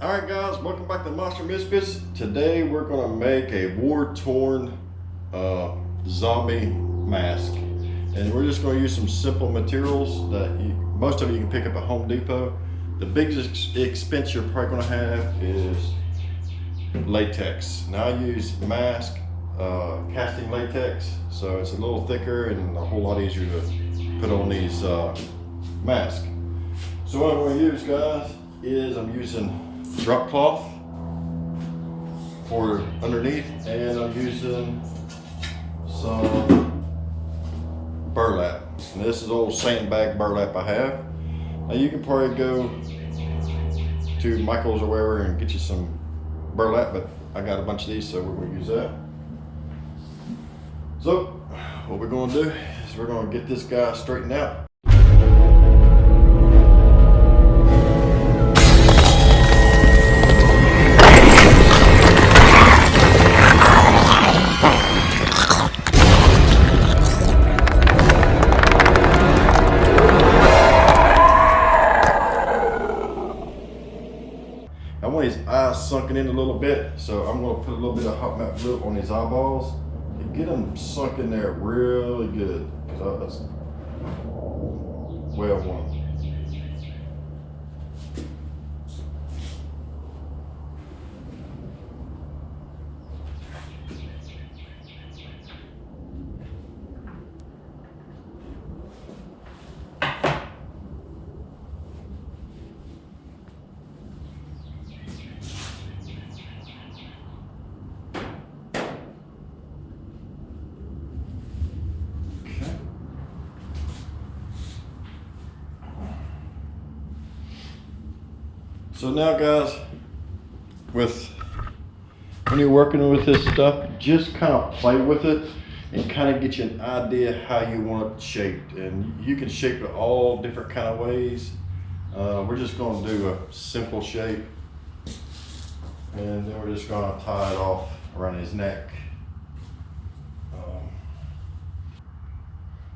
Alright guys, welcome back to Monster Misfits. Today we're going to make a war-torn zombie mask. And we're just going to use some simple materials that most of you can pick up at Home Depot. The biggest expense you're probably going to have is latex. Now I use mask casting latex, so it's a little thicker and a whole lot easier to put on these masks. So what I'm going to use, guys, is I'm using drop cloth for underneath, and I'm using some burlap. And this is old sandbag burlap I have. Now you can probably go to Michael's or wherever and get you some burlap, but I got a bunch of these, so we're going to use that. So what we're going to do is we're going to get this guy straightened out. I want his eyes sunken in a little bit, so I'm going to put a little bit of hot melt glue on his eyeballs and get them sunk in there really good, because that's where I want them. So now guys, when you're working with this stuff, just kind of play with it and kind of get you an idea how you want it shaped. And you can shape it all different kind of ways. We're just going to do a simple shape, and then we're just going to tie it off around his neck.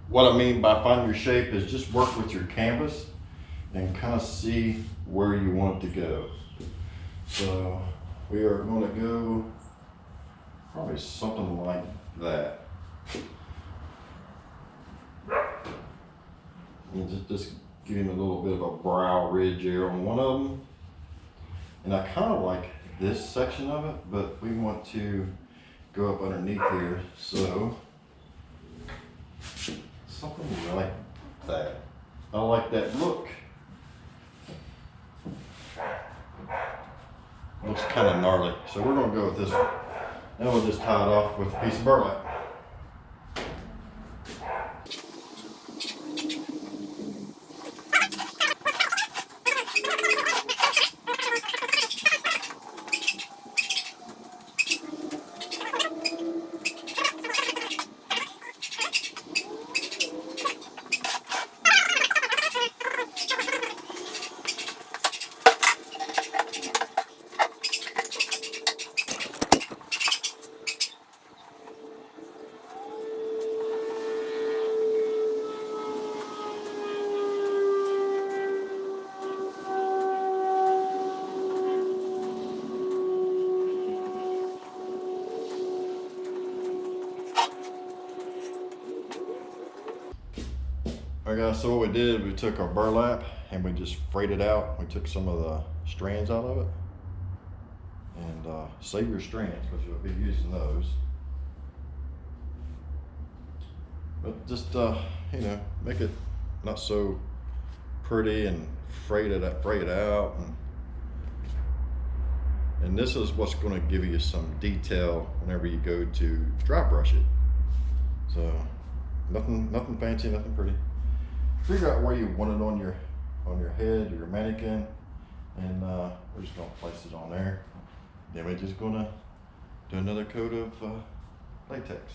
What I mean by find your shape is just work with your canvas and kind of see where you want it to go. So we are going to go probably something like that. And just give him a little bit of a brow ridge here on one of them. And I kind of like this section of it, but we want to go up underneath here. So something like that. I like that look. Looks kind of gnarly, so we're going to go with this one. Then we'll just tie it off with a piece of burlap. Alright guys, so what we did, we took our burlap and we just frayed it out. We took some of the strands out of it. And save your strands because you'll be using those. But just, you know, make it not so pretty and fray it out. And this is what's going to give you some detail whenever you go to dry brush it. So nothing fancy, nothing pretty. Figure out where you want it on your head or your mannequin, and we're just gonna place it on there. Then we're just gonna do another coat of latex.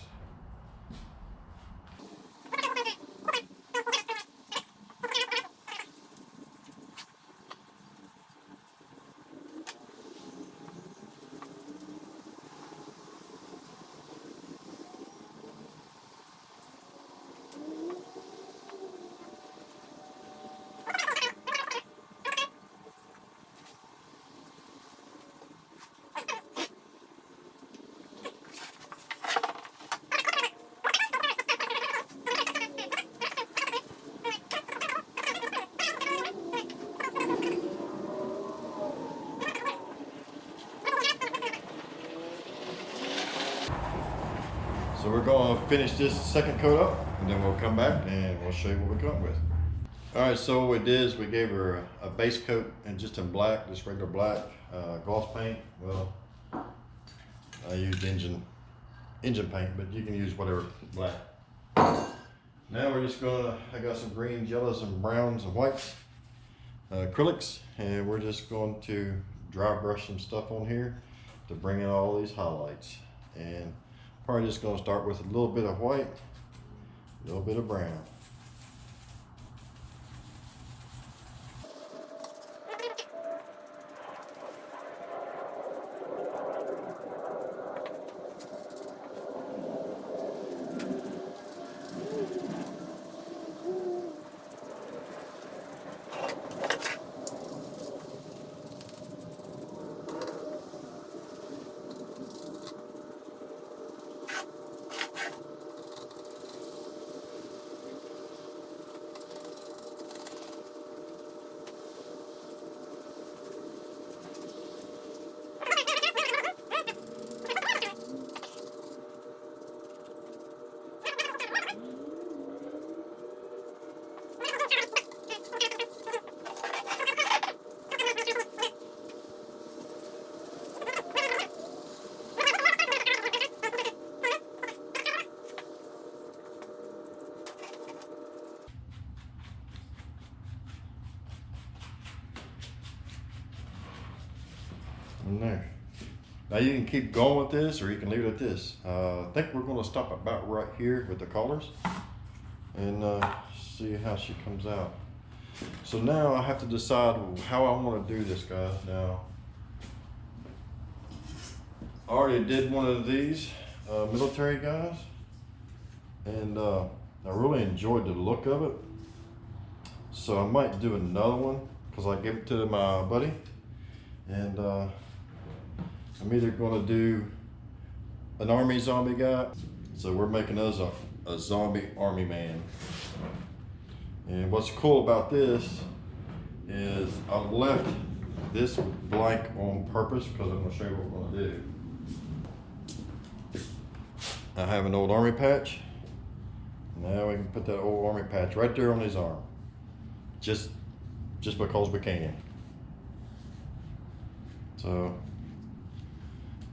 we're gonna finish this second coat up, and then we'll come back and we'll show you what we come up with. All right, so what we did is we gave her a base coat and just in black, just regular black gloss paint. Well, I used engine paint, but you can use whatever black. Now we're just gonna, I got some greens, yellows, and browns and whites, acrylics, and we're just going to dry brush some stuff on here to bring in all these highlights. And probably just gonna start with a little bit of white, a little bit of brown. In there. Now you can keep going with this, or you can leave it at this. I think we're going to stop about right here with the collars and see how she comes out. So now I have to decide how I want to do this, guys. Now I already did one of these military guys, and I really enjoyed the look of it. So I might do another one because I gave it to my buddy, and I'm either going to do an army zombie guy. So we're making us a zombie army man. And what's cool about this is I left this blank on purpose because I'm going to show you what we're going to do. I have an old army patch. Now we can put that old army patch right there on his arm. Just because we can. So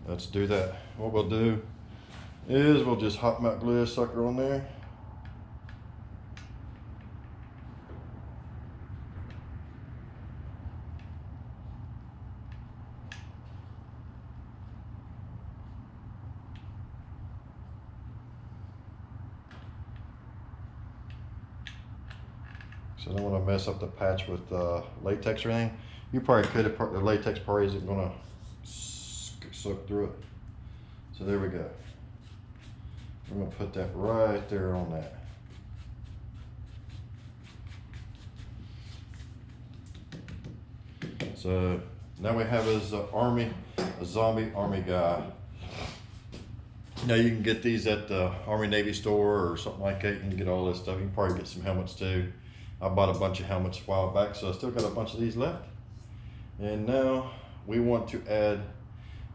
let's do that. What we'll do is we'll just hot melt glue this sucker on there. So I don't want to mess up the patch with latex or anything. You probably could if the latex probably isn't going to soak through it. So there we go. I'm going to put that right there on that. So now we have his a zombie army guy. Now you can get these at the Army Navy store or something like that. You can get all this stuff. You can probably get some helmets too. I bought a bunch of helmets a while back, so I still got a bunch of these left. And now we want to add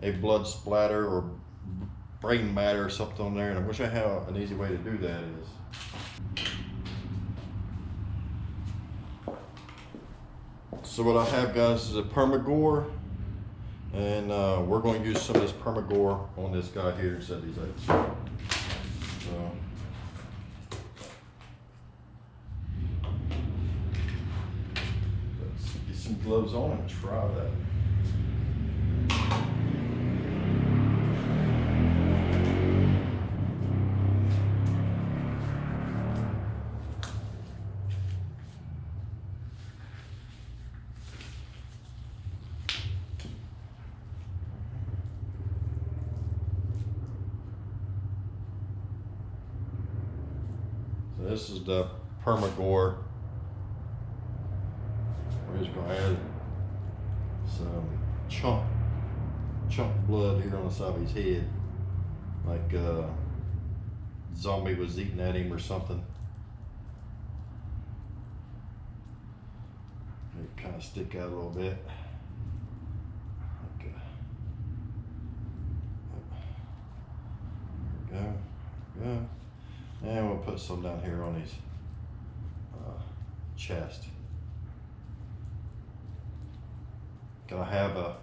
a blood splatter or brain matter or something on there, and I wish I had an easy way to do that is. So what I have, guys, is a permagore, and we're going to use some of this permagore on this guy here instead of these eggs. So let's get some gloves on and try that. This is the permagore. We're just going to add some chunk blood here on the side of his head, like zombie was eating at him or something. It kind of stick out a little bit. There we go. put some down here on his chest. Gotta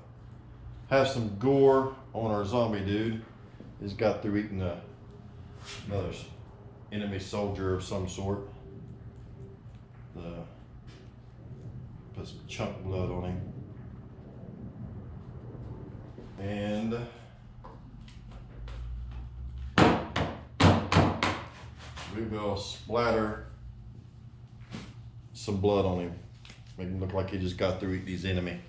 have some gore on our zombie dude. He's got through eating another enemy soldier of some sort. Put some chunk blood on him. And we will splatter some blood on him. Make him look like he just got through eating his enemy.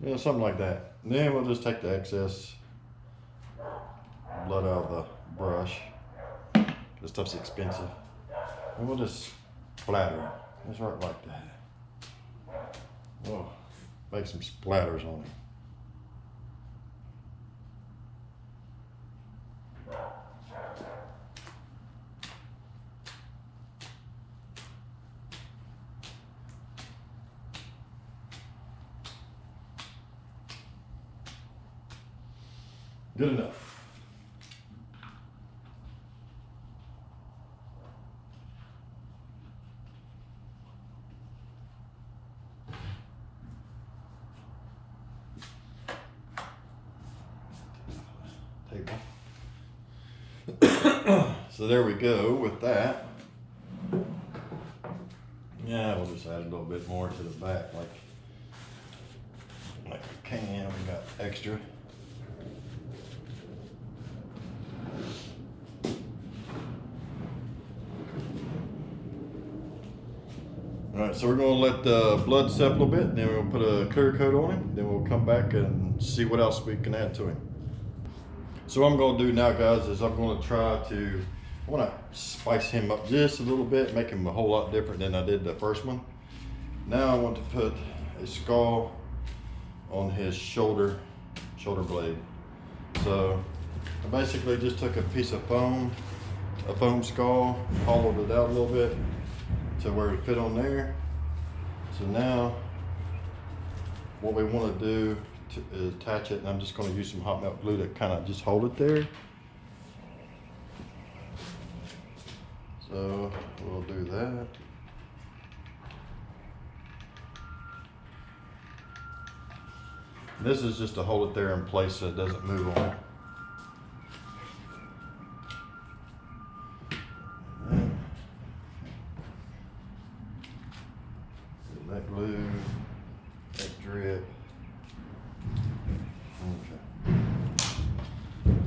You know, something like that. And then we'll just take the excess blood out of the brush. This stuff's expensive. And we'll just splatter it. Just right like that. Oh, make some splatters on it. Good enough. Table. So there we go with that. Yeah, we'll just add a little bit more to the back like we can. We got extra. All right, so we're gonna let the blood set a little bit, then we'll put a clear coat on him, then we'll come back and see what else we can add to him. So what I'm gonna do now, guys, is I'm gonna I wanna spice him up just a little bit, make him a whole lot different than I did the first one. Now I want to put a skull on his shoulder blade. So I basically just took a piece of foam, a foam skull, hollowed it out a little bit to where it fit on there. So now what we want to do is attach it, and I'm just going to use some hot melt glue to kind of just hold it there. So we'll do that. This is just to hold it there in place so it doesn't move on it. That glue, that drip. Okay.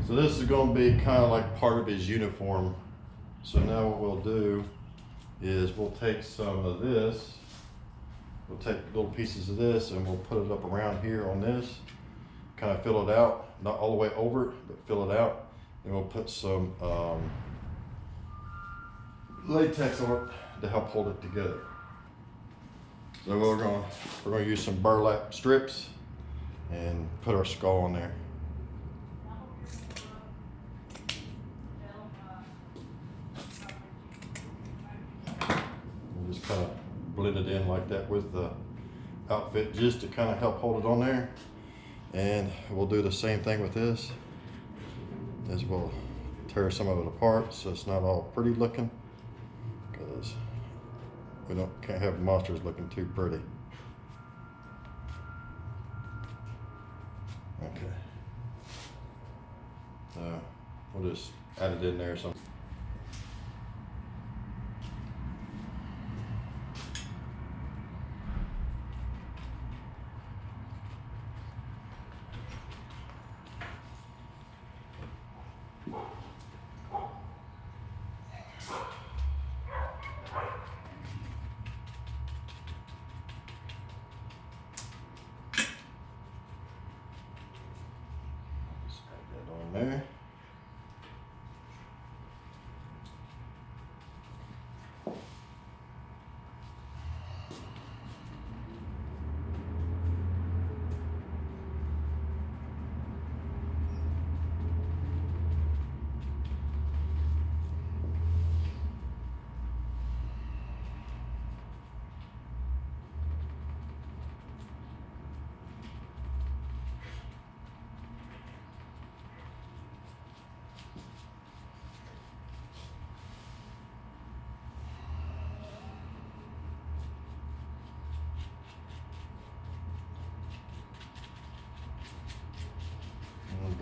So this is going to be kind of like part of his uniform. So now what we'll do is we'll take some of this, we'll take little pieces of this and we'll put it up around here on this, kind of fill it out, not all the way over it, but fill it out. And we'll put some latex on it to help hold it together. So we're gonna use some burlap strips and put our skull on there. We'll just kind of blend it in like that with the outfit just to kind of help hold it on there. And we'll do the same thing with this, as we'll tear some of it apart so it's not all pretty looking, because we can't have monsters looking too pretty. Okay. So we'll just add it in there some.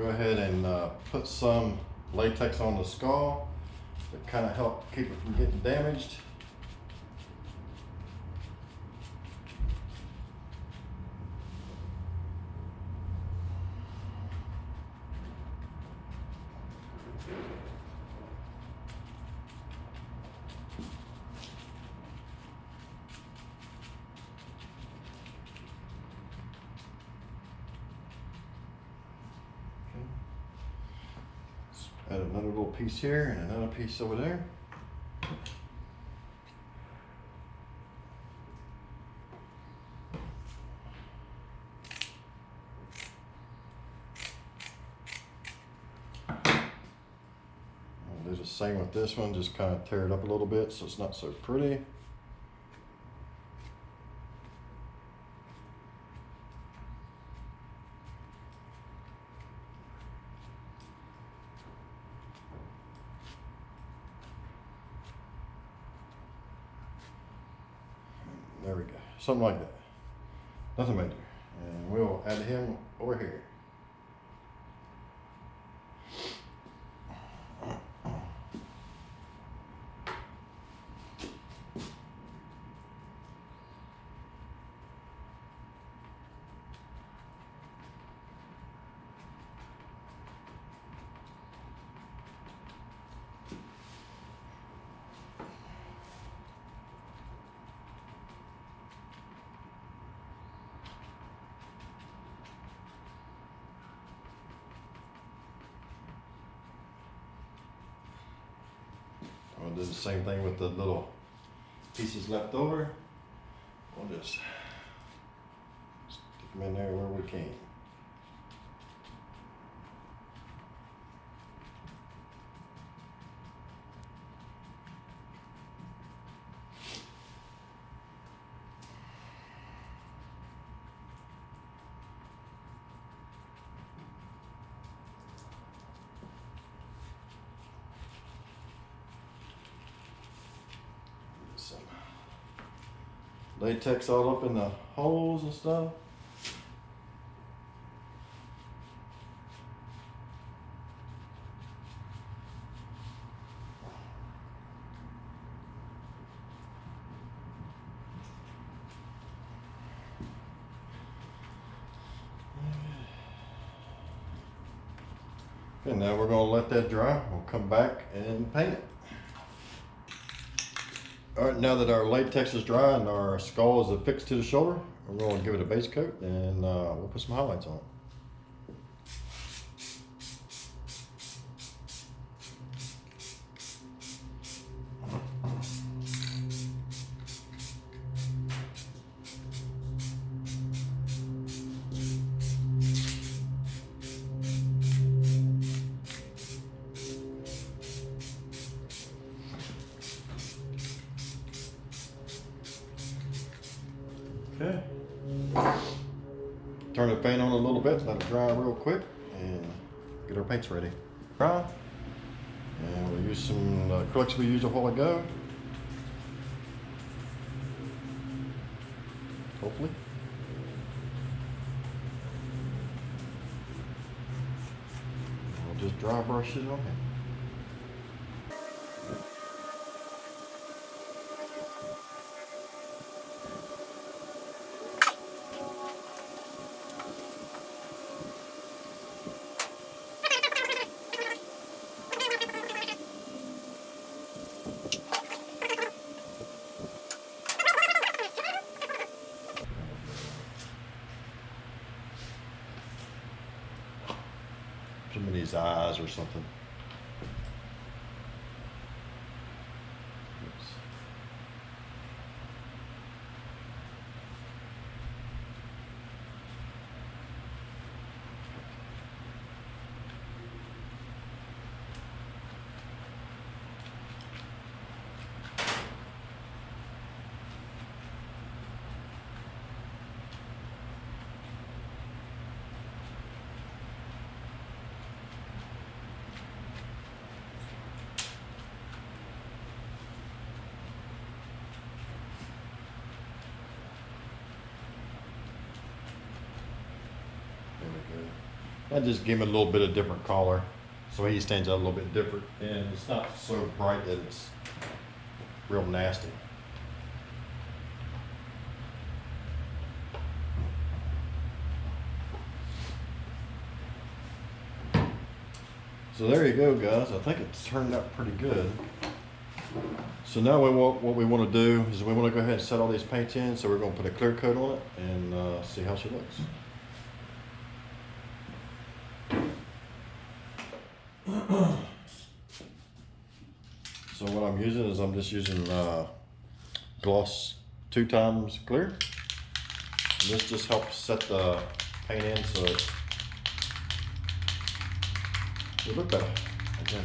go ahead and put some latex on the skull to kind of help keep it from getting damaged. Add another little piece here and another piece over there. Do the same with this one, just kind of tear it up a little bit so it's not so pretty. There we go, something like that. Nothing major. And we'll add him over here. We'll do the same thing with the little pieces left over. We'll just stick them in there where we can. Some latex all up in the holes and stuff. And now we're going to let that dry. We'll come back and paint it. All right, now that our latex is dry and our skull is affixed to the shoulder, we're going to give it a base coat and we'll put some highlights on it. Okay. Turn the fan on a little bit, let it dry real quick, and get our paints ready. Dry. And we'll use some acrylics we used a while ago. Hopefully. We'll just dry brush it on here. Somebody's eyes or something. Oops. I just give him a little bit of different color so he stands out a little bit different, and it's not so bright that it's real nasty. So there you go, guys. I think it's turned out pretty good. So now what we want to do is we want to go ahead and set all these paints in. So we're going to put a clear coat on it and see how she looks. So what I'm using is I'm just using gloss 2 times clear. And this just helps set the paint in so it look better. Again.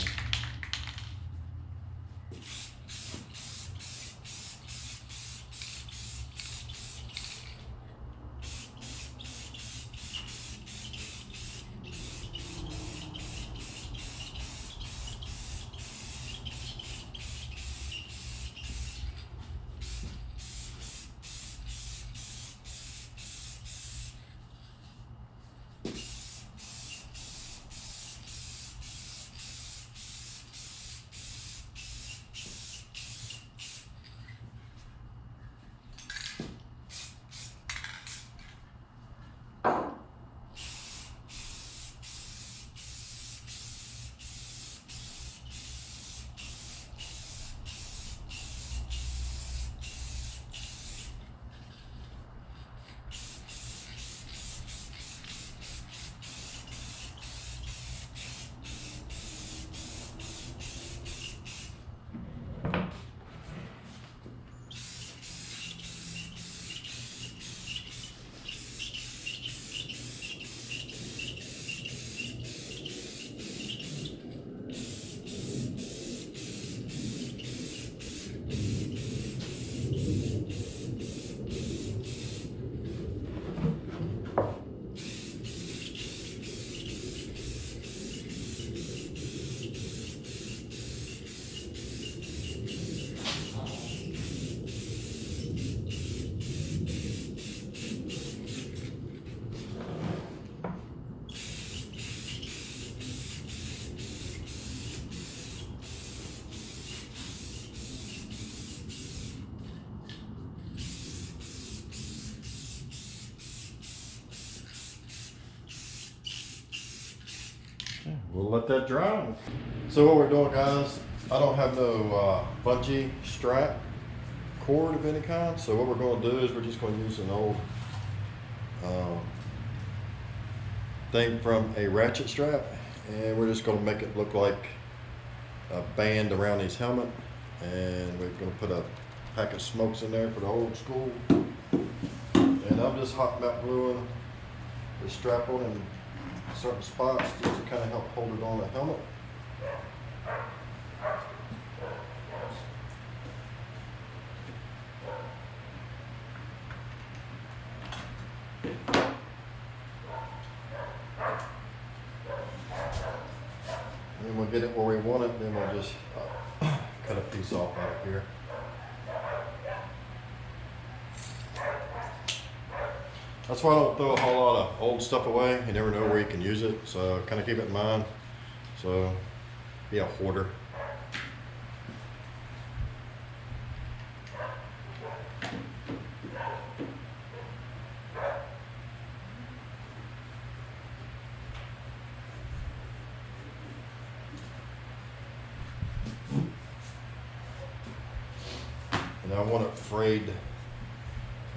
We'll let that dry. So what we're doing, guys, I don't have no bungee strap cord of any kind. So what we're going to do is we're just going to use an old thing from a ratchet strap, and we're just going to make it look like a band around his helmet, and we're going to put a pack of smokes in there for the old school. And I'm just hot melt gluing the strap on in certain spots just to kind of help hold it on the helmet. And we'll get it where we want it, then we'll just cut a piece off out of here. That's why I don't throw a whole lot of old stuff away. You never know where you can use it, so kind of keep it in mind. So be a hoarder. And I want it frayed.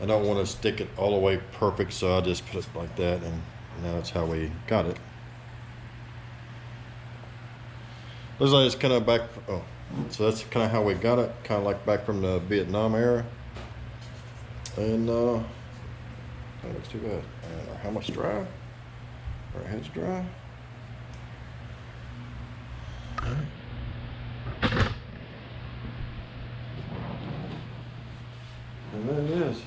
I don't want to stick it all the way perfect, so I just put it like that, and now that's how we got it. Looks like it's kind of back, oh, so that's kind of how we got it, kind of like back from the Vietnam era. And that looks too bad. And our helmet's dry, our head's dry. And there it is.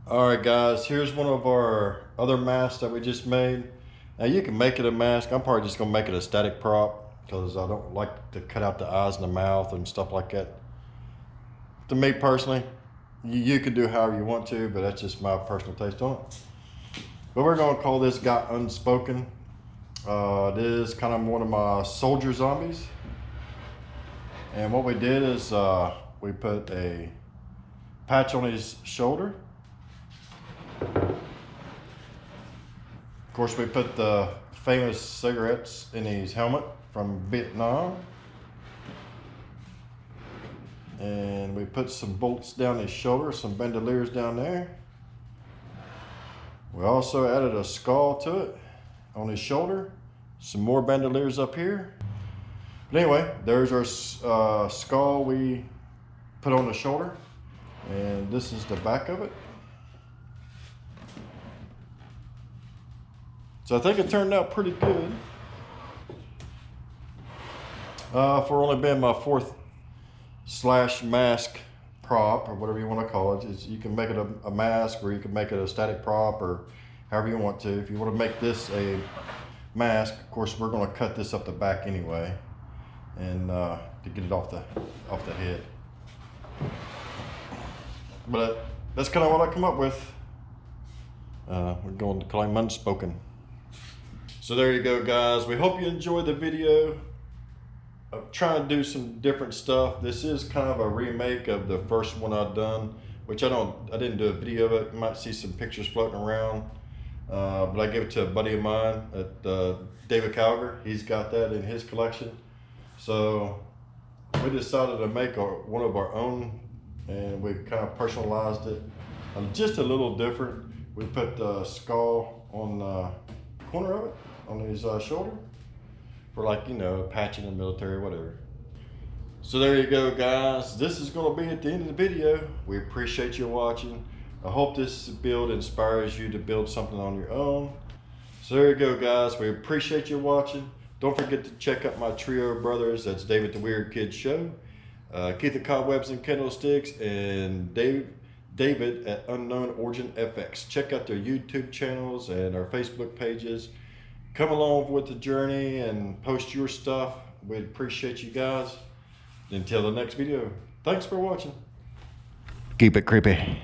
All right, guys, here's one of our other masks that we just made. Now you can make it a mask. I'm probably just gonna make it a static prop because I don't like to cut out the eyes and the mouth and stuff like that. To me personally, you can do however you want to, but that's just my personal taste on it. But we're gonna call this guy Unspoken. It is kind of one of my soldier zombies. And what we did is we put a patch on his shoulder. Of course, we put the famous cigarettes in his helmet from Vietnam. And we put some bolts down his shoulder, some bandoliers down there. We also added a skull to it on his shoulder, some more bandoliers up here. But anyway, there's our skull we put on the shoulder, and this is the back of it. So I think it turned out pretty good. For only being my fourth / mask prop, or whatever you want to call it. You can make it a mask, or you can make it a static prop, or however you want to. If you want to make this a mask, of course we're going to cut this up the back anyway, and to get it off the head. But that's kind of what I come up with. We're going to claim Unspoken. So there you go, guys. We hope you enjoyed the video. I'm trying to do some different stuff. This is kind of a remake of the first one I've done, which I didn't do a video of it. You might see some pictures floating around, but I gave it to a buddy of mine at David Calgar. He's got that in his collection. So we decided to make one of our own, and we kind of personalized it just a little different. We put the skull on the corner of it, on his shoulder, for, like, you know, a patch in the military, whatever. So there you go, guys. This is going to be at the end of the video. We appreciate you watching. I hope this build inspires you to build something on your own. So there you go, guys. We appreciate you watching. Don't forget to check out my trio of brothers. That's David the Weird Kid Show, Keith the Cobwebs and Candlesticks, and David at Unknown Origin FX. Check out their YouTube channels and our Facebook pages. Come along with the journey and post your stuff. We'd appreciate you guys. Until the next video, thanks for watching. Keep it creepy.